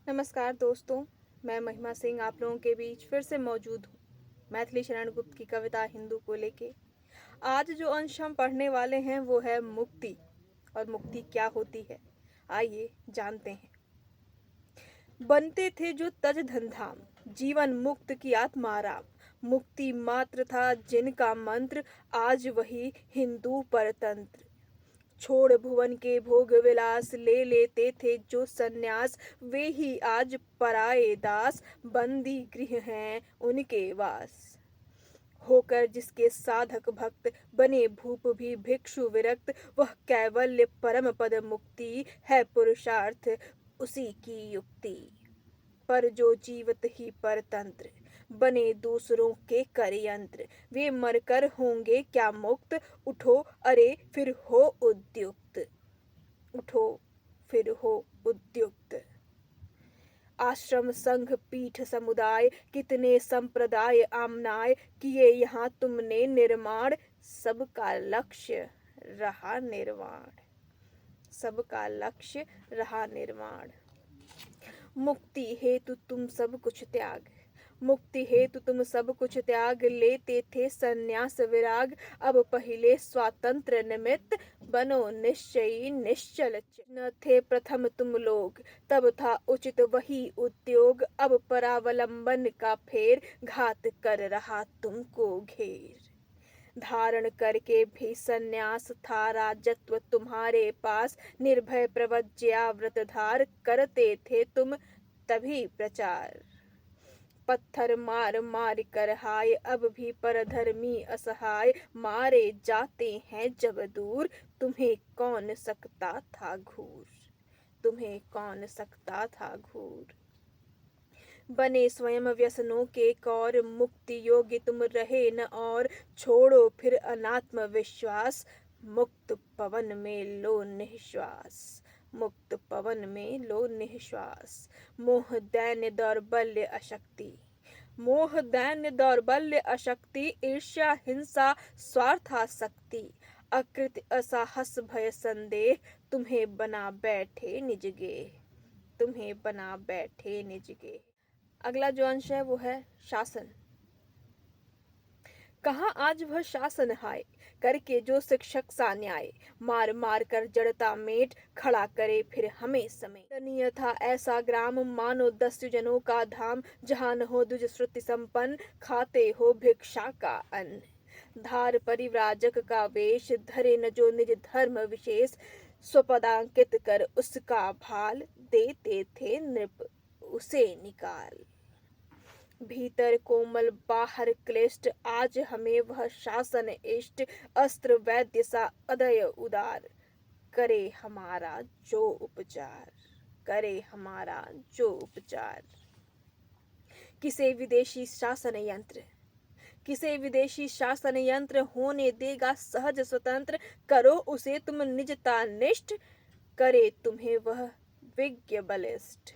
नमस्कार दोस्तों, मैं महिमा सिंह आप लोगों के बीच फिर से मौजूद हूँ। मैथिली शरण गुप्त की कविता हिंदू को लेके। आज जो अंश हम पढ़ने वाले हैं वो है मुक्ति। और मुक्ति क्या होती है, आइए जानते हैं। बनते थे जो तज धन धाम, जीवन मुक्त की आत्माराम। मुक्ति मात्र था जिनका मंत्र, आज वही हिंदू परतंत्र। छोड़ भुवन के भोग विलास, ले लेते थे जो सन्यास, वे ही आज पराए दास। बंदी गृह हैं उनके वास। होकर जिसके साधक भक्त, बने भूप भी भिक्षु विरक्त। वह कैवल्य परम पद मुक्ति, है पुरुषार्थ उसी की युक्ति। पर जो जीवत ही परतंत्र, बने दूसरों के कर यंत्र। वे मरकर होंगे क्या मुक्त, उठो अरे फिर हो उद्युक्त। उठो फिर हो उद्युक्त। आश्रम संघ पीठ समुदाय, कितने संप्रदाय आमनाय। किए यहाँ तुमने निर्माण, सबका लक्ष्य रहा निर्वाण। सबका लक्ष्य रहा निर्वाण। मुक्ति हेतु तुम सब कुछ त्याग, मुक्ति हेतु तुम सब कुछ त्याग। लेते थे संन्यास विराग, अब पहिले स्वातंत्र निमित्त। बनो निश्चयी निश्चल न थे प्रथम तुम लोग, तब था उचित वही उद्योग। अब परावलंबन का फेर, घात कर रहा तुमको घेर। धारण करके भी संन्यास था राजत्व तुम्हारे पास। निर्भय प्रवज्या व्रतधार, करते थे तुम तभी प्रचार। पत्थर मार मार कर हाय, अब भी परधर्मी असहाय। मारे जाते हैं जब दूर, तुम्हें कौन सकता था घूर। तुम्हें कौन सकता था घूर। बने स्वयं व्यसनों के कौर, मुक्ति योग्य तुम रहे न और। छोड़ो फिर अनात्म विश्वास, मुक्त पवन में लो निश्वास। मुक्त पवन में लो निश्वास। मोह दैन्य दौर्बल्य अशक्ति, मोह दैन्य दौर्बल्य अशक्ति। ईर्ष्या हिंसा स्वार्थासक्ति, अकृत असाहस भय संदेह। तुम्हें बना बैठे निज गेह, तुम्हें बना बैठे निज गेह। अगला जो अंश है वो है शासन। कहाँ आज वह शासन हाय, करके जो शिक्षक सा न्याय। मार मार कर जड़ता मेट, खड़ा करे फिर हमें समेट। दयनीय था ऐसा ग्राम, मानो दस्यु जनों का धाम। जहाँ न हो दुज श्रुति संपन्न, खाते हो भिक्षा का अन्न। धार परिव्राजक का वेश, धरे न जो निज धर्म विशेष। स्वपदांकित कर उसका भाल, देते थे नृप उसे निकाल। भीतर कोमल बाहर क्लिष्ट, आज हमें वह शासन इष्ट। अस्त्र वैद्य सा अदय उदार, करे हमारा जो उपचार। करे हमारा जो उपचार। किसे विदेशी शासन यंत्र, किसे विदेशी शासन यंत्र होने देगा सहज स्वतंत्र। करो उसे तुम निजता निष्ठ, करे तुम्हें वह विज्ञ बलिष्ठ।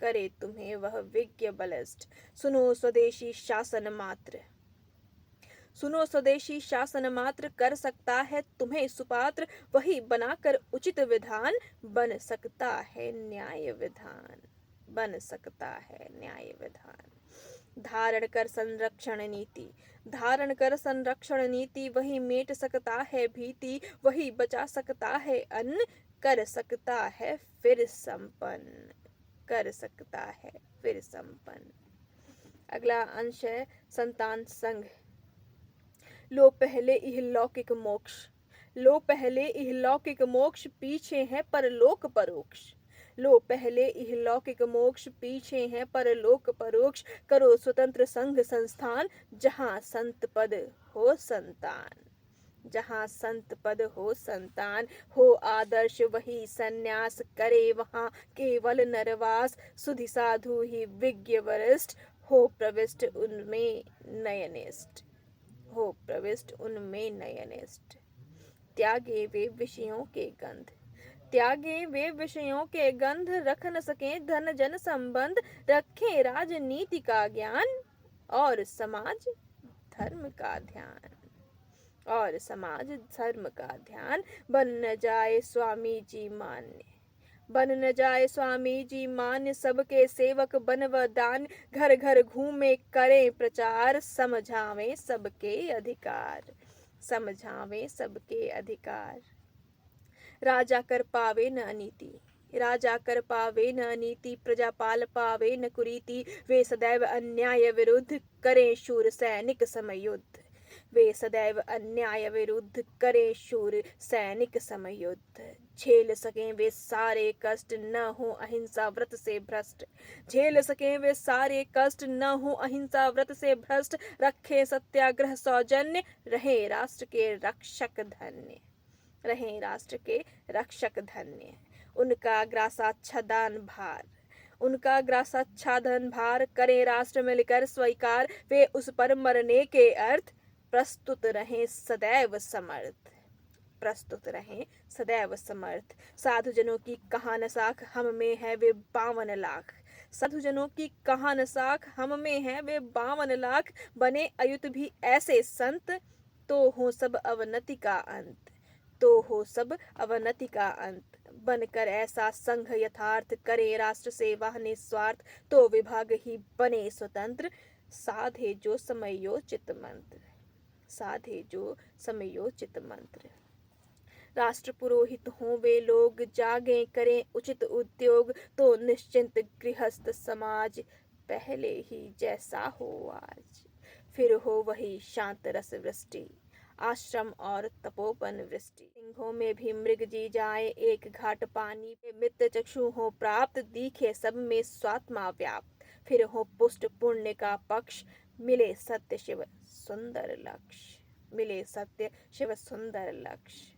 करे तुम्हें वह विज्ञ बलिष्ठ। सुनो स्वदेशी शासन मात्र, सुनो स्वदेशी शासन मात्र। कर सकता है तुम्हें सुपात्र, वही बनाकर उचित विधान। बन सकता है न्याय विधान, बन सकता है न्याय विधान। धारण कर संरक्षण नीति, धारण कर संरक्षण नीति। वही मेट सकता है भीति, वही बचा सकता है अन्न। कर सकता है फिर संपन्न, कर सकता है फिर संपन्न। अगला अंश है संतान संघ। लो पहले इहलौकिक मोक्ष, लो पहले इहलौकिक मोक्ष। पीछे है परलोक परोक्ष। लो पहले इहलौकिक मोक्ष, पीछे है परलोक परोक्ष। करो स्वतंत्र संघ संस्थान, जहाँ संत पद हो संतान। जहाँ संत पद हो संतान, हो आदर्श वही सन्यास। करे वहाँ केवल नरवास, सुधि साधु ही विज्ञ वरिष्ठ। हो प्रविष्ट उनमें नयनिष्ठ, हो प्रविष्ट उनमें नयनिष्ठ। त्यागे वे विषयों के गंध, त्यागे वे विषयों के गंध। रख न सके धन जन संबंध, रखें राजनीति का ज्ञान। और समाज धर्म का ध्यान, और समाज धर्म का ध्यान। बन न जाए स्वामी जी मान्य, बन न जाए स्वामी जी मान, सबके सेवक बन व दान, घर घर घूमे करें प्रचार, समझावें सबके अधिकार, समझावें सबके अधिकार। राजा कर पावे न अनीति, राजा कर पावे न अनीति, प्रजा पाल पावे न कुरीति, वे सदैव अन्याय विरुद्ध करें शूर सैनिक समयुद्ध, वे सदैव अन्याय विरुद्ध करें शूर सैनिक समयुद्ध। झेल सकें वे सारे कष्ट, न हो अहिंसा व्रत से भ्रष्ट, झेल सकें वे सारे कष्ट, न हो अहिंसा व्रत से भ्रष्ट, रखें सत्याग्रह सौजन्य, रहे राष्ट्र के रक्षक धन्य, रहें राष्ट्र के रक्षक धन्य। उनका ग्रासाच्छादन भार, उनका ग्रासाच्छादन भार, करें राष्ट्र मिलकर स्वीकार, वे उस पर मरने के अर्थ, प्रस्तुत रहें सदैव समर्थ, प्रस्तुत रहें सदैव समर्थ। साधुजनों की कहान साख हम में है वे 52 लाख, साधुजनों की कहान साख हम में है वे 52 लाख, बने अयुत भी ऐसे संत, तो हो सब अवनति का अंत, तो हो सब अवनति का अंत। बनकर ऐसा संघ यथार्थ, करे राष्ट्र सेवा निस्वार्थ, तो विभाग ही बने स्वतंत्र, साधे जो समयोचित मंत्र, साधे जो समयोचित मंत्र। राष्ट्र पुरोहित हों वे लोग, जागे करें उचित उद्योग, तो निश्चिंत गृहस्थ समाज, पहले ही जैसा हो आज, फिर हो वही शांत रस वृष्टि, आश्रम और तपोवन वृष्टि। सिंहों में भी मृग जी जाए, एक घाट पानी पे मित्र चक्षु हो प्राप्त, दिखे सब में स्वात्मा व्याप्त, फिर हो पुष्ट पुण्य का पक्ष, मिले सत्य शिव सुंदर लक्ष्य, मिले सत्य शिव सुंदर लक्ष्य।